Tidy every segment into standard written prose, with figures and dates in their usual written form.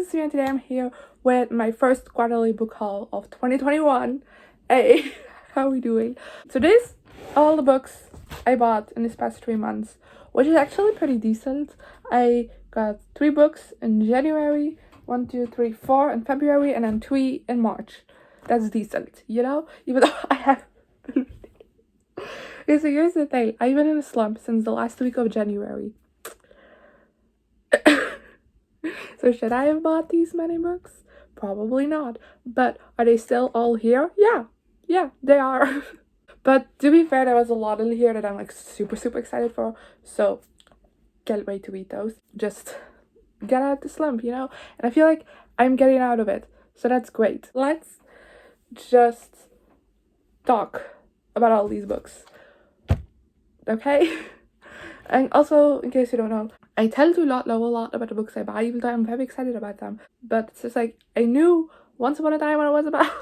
it's Sabrina, and today I'm here with my first quarterly book haul of 2021. Hey, how are we doing? So this, all the books I bought in this past 3 months, which is actually pretty decent. I got 3 books in January, 1, 2, 3, 4 in February, and then 3 in March. That's decent, you know? Even though I have... Okay, so here's the thing. I've been in a slump since the last week of January. So should I have bought these many books? Probably not. But are they still all here? Yeah, they are. But to be fair, there was a lot in here that I'm like super excited for. So can't wait to read those. Just get out the slump, you know? And I feel like I'm getting out of it. So that's great. Let's just talk about all these books. Okay? And also, in case you don't know, I tell to know a lot about the books I buy, even though I'm very excited about them. But it's just like, I knew once upon a time what it was about.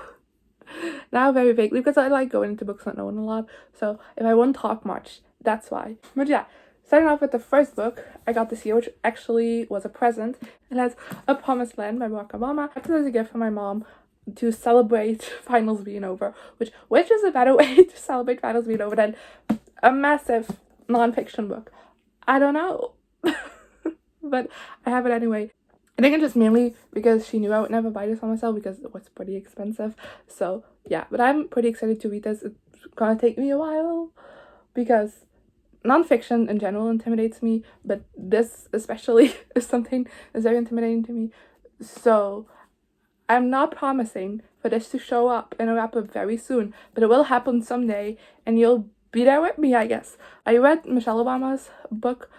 Now very vaguely, because I like going into books not knowing a lot. So if I won't talk much, that's why. But yeah, starting off with the first book I got this year, which actually was a present. It has A Promised Land by Barack Obama. I got it as a gift from my mom to celebrate finals being over. Which is a better way to celebrate finals being over than a massive non-fiction book? I don't know. But I have it anyway. I think it's just mainly because she knew I would never buy this on myself because it was pretty expensive. So yeah, but I'm pretty excited to read this. It's gonna take me a while because non-fiction in general intimidates me, but this especially is something that's very intimidating to me. So I'm not promising for this to show up in a wrap-up very soon, but it will happen someday and you'll be there with me, I guess. I read Michelle Obama's book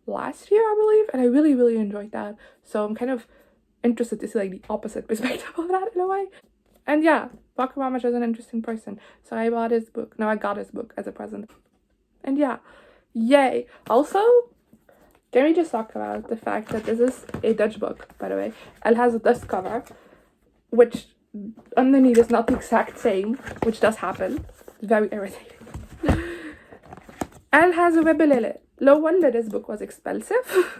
last year, I believe, and I really enjoyed that. So I'm kind of interested to see like the opposite perspective of that in a way. And yeah, Barack Obama is an interesting person. So I bought his book. No, I got his book as a present. And yeah, yay. Also, can we just talk about the fact that this is a Dutch book, by the way. It has a Dutch cover, which underneath is not the exact same, which does happen. It's very irritating. And it has a ribbon in it. No wonder this book was expensive.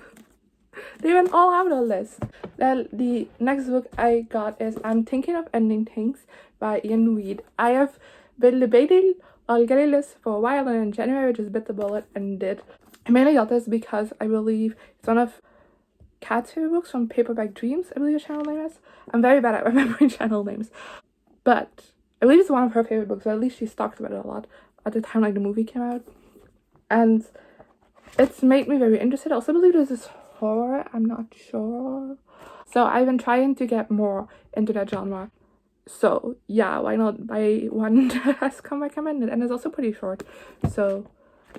They went all out on this. Then the next book I got is I'm Thinking of Ending Things by Ian Reid. I have been debating on getting this for a while, and in January I just bit the bullet and did. I mainly got this because I believe it's one of Kat's favorite books from Paperback Dreams, I believe the channel name is. I'm very bad at remembering channel names. But I believe it's one of her favorite books, or at least she's talked about it a lot at the time like the movie came out. And it's made me very interested. I also believe this is horror, I'm not sure. So I've been trying to get more into that genre. So yeah, why not buy one that has come recommended? And it's also pretty short. So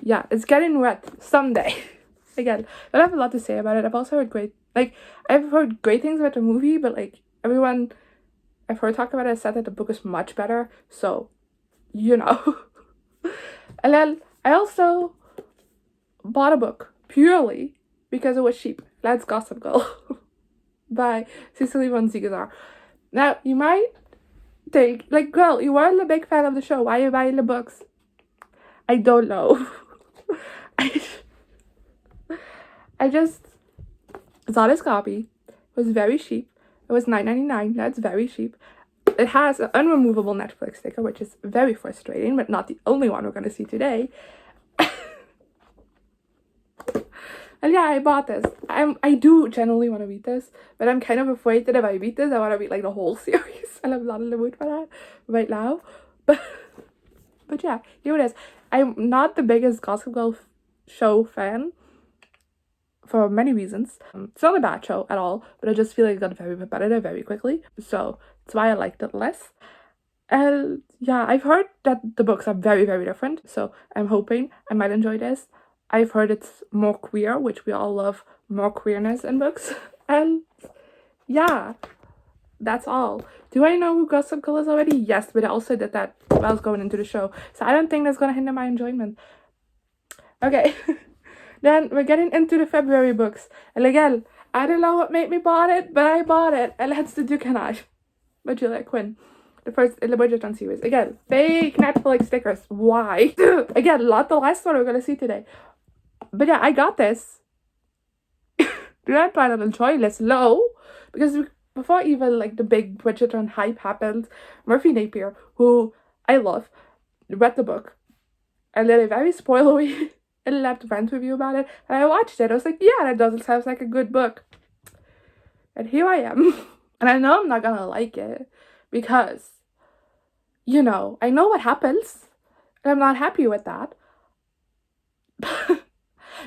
yeah, it's getting read someday. Again, I don't have a lot to say about it. I've also heard I've heard great things about the movie, but like everyone I've heard talk about it said that the book is much better. So, you know. And then I also bought a book purely because it was cheap. That's Gossip Girl by Cecily von Zika. Now, you might think, like, girl, you weren't a big fan of the show. Why are you buying the books? I don't know. I just saw this copy. It was very cheap. It was $9.99. That's very cheap. It has an unremovable Netflix sticker, which is very frustrating, but not the only one we're going to see today. And yeah, I bought this. I do generally want to read this, but I'm kind of afraid that if I read this, I want to read like the whole series, and I'm not in the mood for that right now. But yeah, here it is. I'm not the biggest Gossip Girl show fan for many reasons. It's not a bad show at all, but I just feel like it got very repetitive very quickly. So that's why I liked it less. And yeah, I've heard that the books are very different. So I'm hoping I might enjoy this. I've heard it's more queer, which we all love more queerness in books. And yeah, that's all. Do I know who Gossip Girl is already? Yes, but I also did that while I was going into the show. So I don't think that's going to hinder my enjoyment. Okay, then we're getting into the February books. And again, I don't know what made me bought it, but I bought it. And that's The Duke and I by Julia Quinn. The first in the Bridgerton series. Again, fake Netflix stickers. Why? Again, not the last one we're going to see today. But yeah, I got this. Do not plan on enjoying this. No. because before even like the big Bridgerton hype happened, Murphy Napier, who I love, read the book and did a very spoilery in-depth rant review about it, and I watched it. I was like, yeah, that doesn't sound like a good book. And here I am. And I know I'm not gonna like it because, you know, I know what happens and I'm not happy with that. I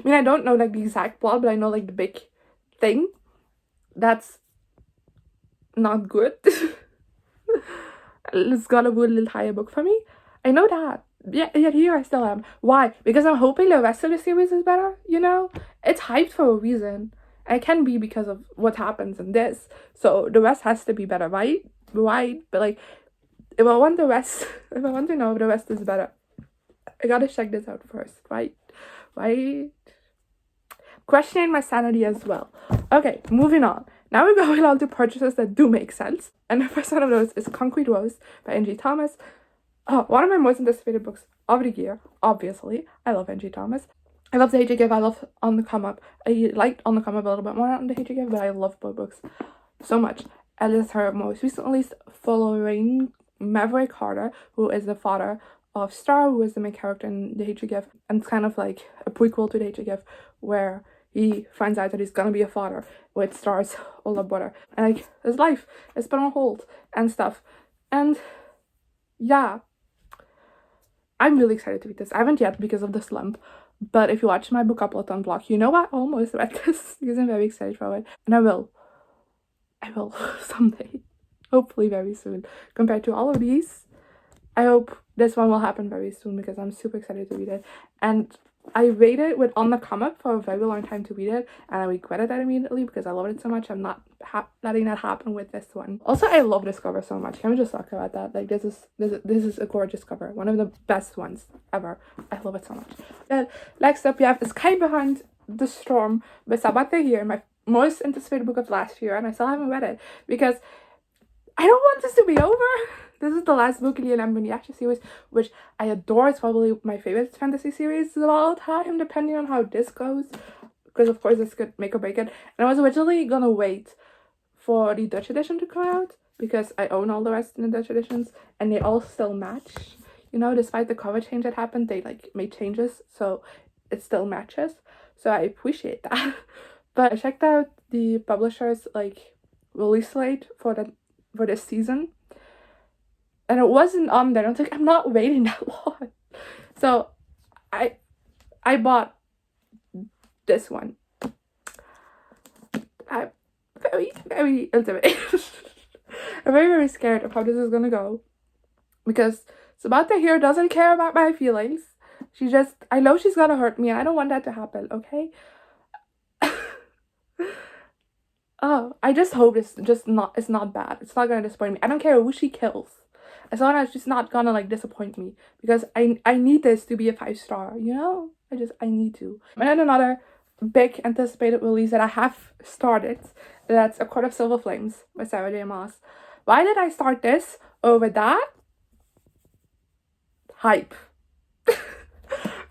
mean, I don't know like the exact plot, but I know like the big thing that's not good. It's gonna be a entire book for me. I know that. Yet here I still am. Why? Because I'm hoping the rest of the series is better, you know? It's hyped for a reason. It can be because of what happens in this. So the rest has to be better, right? Right? But like, if I want the rest, if I want to know if the rest is better, I gotta check this out first, right? Right? Questioning my sanity as well. Okay, moving on. Now we're going on to purchases that do make sense. And the first one of those is Concrete Rose by Angie Thomas. Oh, one of my most anticipated books of the year, obviously. I love Angie Thomas. I love The Hate You Give. I love On the Come Up. I liked On the Come Up a little bit more than The Hate You Give, but I love both books so much. And it's her most recently following Maverick Carter, who is the father of Star, who is the main character in The Hate You Give. And it's kind of like a prequel to The Hate You Give, where he finds out that he's gonna be a father with Star's older brother. And like, his life is put on hold and stuff. And yeah, I'm really excited to read this. I haven't yet because of the slump, but if you watch my book upload on blog, you know I almost read this because I'm very excited for it. And I will someday, hopefully very soon. Compared to all of these, I hope this one will happen very soon because I'm super excited to read it. And I waited with On the Come Up for a very long time to read it, and I regretted that immediately because I loved it so much. I'm not letting that happen with this one. Also, I love this cover so much. Can we just talk about that? Like, this is a gorgeous cover, one of the best ones ever. I love it so much. And next up, we have Sky Behind the Storm by Sabrina here, my most anticipated book of last year, and I still haven't read it because I don't want this to be over. This is the last book in the Untitled series, which I adore. It's probably my favorite fantasy series of all time, depending on how this goes. Because, of course, this could make or break it. And I was originally gonna wait for the Dutch edition to come out, because I own all the rest in the Dutch editions, and they all still match. You know, despite the cover change that happened, they, like, made changes, so it still matches. So I appreciate that. But I checked out the publisher's, like, release slate for this season, and it wasn't on there. I was like, I'm not waiting that long. So I bought this one. I'm very, very intimidated. I'm very, very scared of how this is gonna go, because Samantha here doesn't care about my feelings. I know she's gonna hurt me, and I don't want that to happen, okay? Oh, I just hope it's not bad. It's not gonna disappoint me. I don't care who she kills, as long as she's not gonna, like, disappoint me, because I need this to be a 5-star, you know? I need to. And then another big anticipated release that I have started, that's A Court of Silver Flames by Sarah J. Maas. Why did I start this over that? Hype. I'm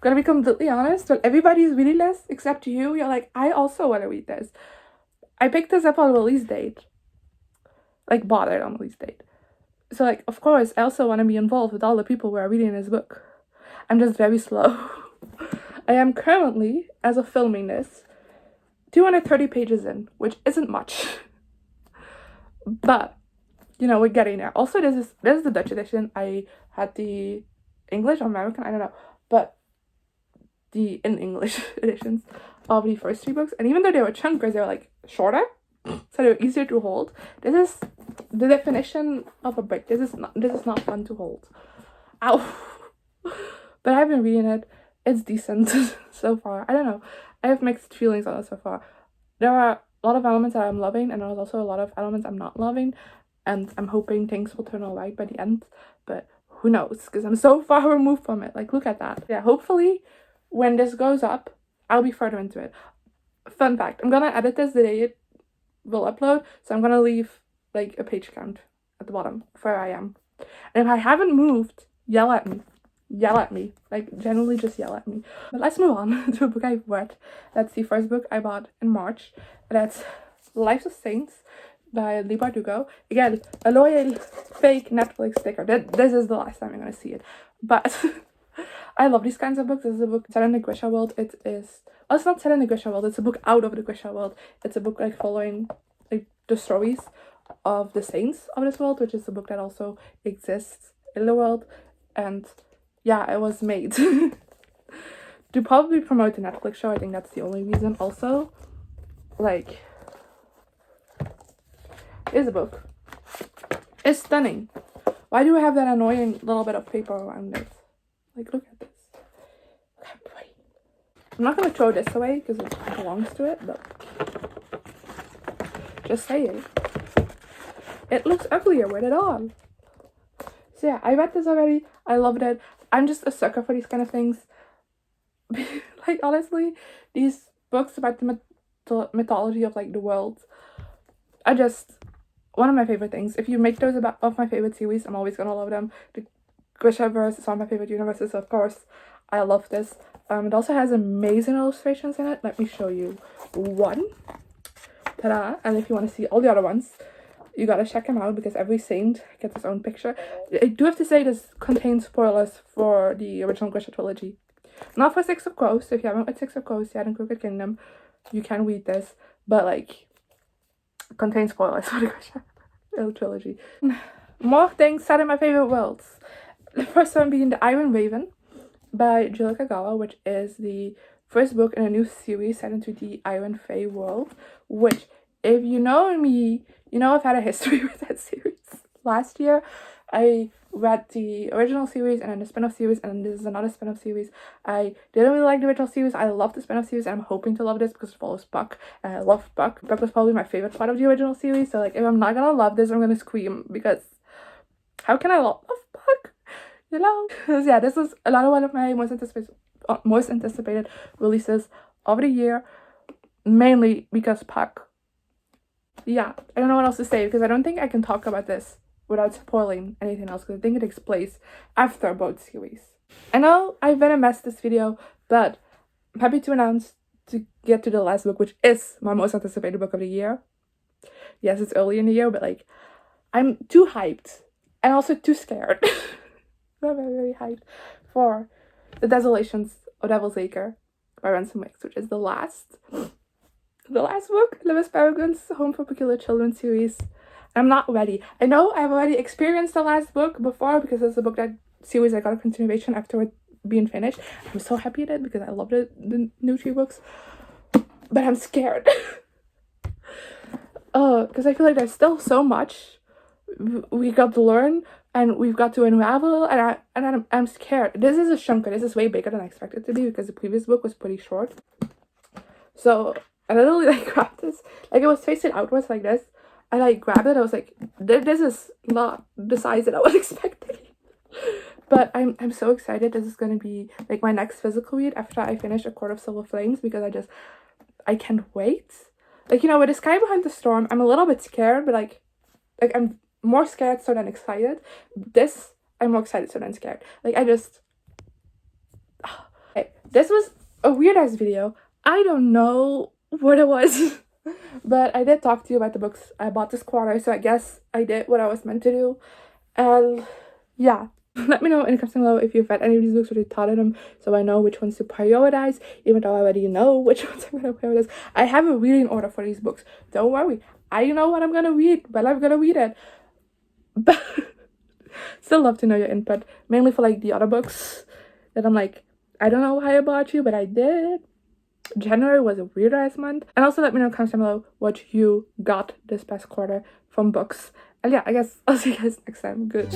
gonna be completely honest, when everybody's reading this except you, you're like, I also want to read this. I picked this up on release date. Like, bought it on release date. So, like, of course, I also want to be involved with all the people who are reading this book. I'm just very slow. I am currently, as of filming this, 230 pages in, which isn't much. But, you know, we're getting there. Also, this is the Dutch edition. I had the English or American, I don't know, but the in English editions of the first 3 books. And even though they were chunkers, they were, like, shorter, so they were easier to hold. This is the definition of a break. This is not fun to hold. Ow. But I've been reading it. It's decent so far. I don't know. I have mixed feelings on it so far. There are a lot of elements that I'm loving, and there's also a lot of elements I'm not loving, and I'm hoping things will turn all right by the end, but who knows, because I'm so far removed from it. Like, look at that. Yeah, hopefully when this goes up, I'll be further into it. Fun fact, I'm gonna edit this the day it will upload, so I'm gonna leave, like, a page count at the bottom of where I am. And if I haven't moved, yell at me. Yell at me. Like, generally just yell at me. But let's move on to a book I've read. That's the first book I bought in March. That's Lives of Saints by Lee Bardugo. Again, a loyal fake Netflix sticker. This is the last time I'm gonna see it. But I love these kinds of books. This is a book set in the Grisha world. It is... Oh, it's not set in the Grisha world. It's a book out of the Grisha world. It's a book like following like the stories of the saints of this world, which is a book that also exists in the world. And yeah, it was made to probably promote the Netflix show. I think that's the only reason. Also, like, here's a book. It's stunning. Why do I have that annoying little bit of paper around it? Like, look at this. Look how pretty. I'm not gonna throw this away because it belongs to it, but just saying. It looks uglier with it on. So yeah, I read this already. I loved it. I'm just a sucker for these kind of things. Like, honestly, these books about the mythology of like the world are just one of my favorite things. If you make those of my favorite series, I'm always gonna love them. The Grishaverse is one of my favorite universes, so of course I love this. It also has amazing illustrations in it. Let me show you one. Ta-da! And if you want to see all the other ones, you gotta check them out because every saint gets his own picture. I do have to say this contains spoilers for the original Grisha trilogy. Not for Six of Crows. So if you haven't read Six of Crows yet in Crooked Kingdom, you can read this. But like, contains spoilers for the Grisha trilogy. More things set in my favorite worlds. The first one being The Iron Raven by Julia Kagawa, which is the first book in a new series set into the Iron Fae world. Which, if you know me, you know I've had a history with that series. Last year, I read the original series and then the spin-off series, and then this is another spin-off series. I didn't really like the original series. I love the spin-off series, and I'm hoping to love this because it follows Buck, and I love Buck. Buck was probably my favorite part of the original series, so like, if I'm not gonna love this, I'm gonna scream, because how can I love Buck? You know? Because yeah, this was one of my most anticipated releases of the year, mainly because Puck. Yeah, I don't know what else to say because I don't think I can talk about this without spoiling anything else because I think it takes place after both series. I know I've been a mess this video, but I'm happy to announce to get to the last book, which is my most anticipated book of the year. Yes, it's early in the year, but like, I'm too hyped and also too scared. I'm very, very hyped for The Desolations of Devil's Acre by Ransom Wicks, which is the last book in Lewis Peregrine's Home for Peculiar Children series. I'm not ready. I know I've already experienced the last book before because it's a book that series I got a continuation after it being finished. I'm so happy it did because I loved the new 3 books. But I'm scared. Because I feel like there's still so much we got to learn and we've got to unravel, and I'm scared. This is a chunker. This is way bigger than I expected it to be because the previous book was pretty short. So I literally like grabbed this, like it was facing outwards like this. I like grabbed it. I was like, this is not the size that I was expecting. But I'm so excited. This is gonna be like my next physical read after I finish A Court of Silver Flames because I can't wait. Like, you know, with The Sky Behind the Storm, I'm a little bit scared, but like I'm more scared so than excited. This, I'm more excited so than scared. Like, I just... Okay, this was a weird-ass video. I don't know what it was. But I did talk to you about the books I bought this quarter, so I guess I did what I was meant to do. And yeah. Let me know in the comments below if you've read any of these books, what you thought of them, so I know which ones to prioritize, even though I already know which ones I'm going to prioritize. I have a reading order for these books. Don't worry. I know what I'm going to read, but I'm going to read it. But still love to know your input, mainly for like the other books that I'm like, I don't know why I bought you, but I did. January was a weird ass month. And also let me know in the comments below what you got this past quarter from books. And yeah, I guess I'll see you guys next time. Good.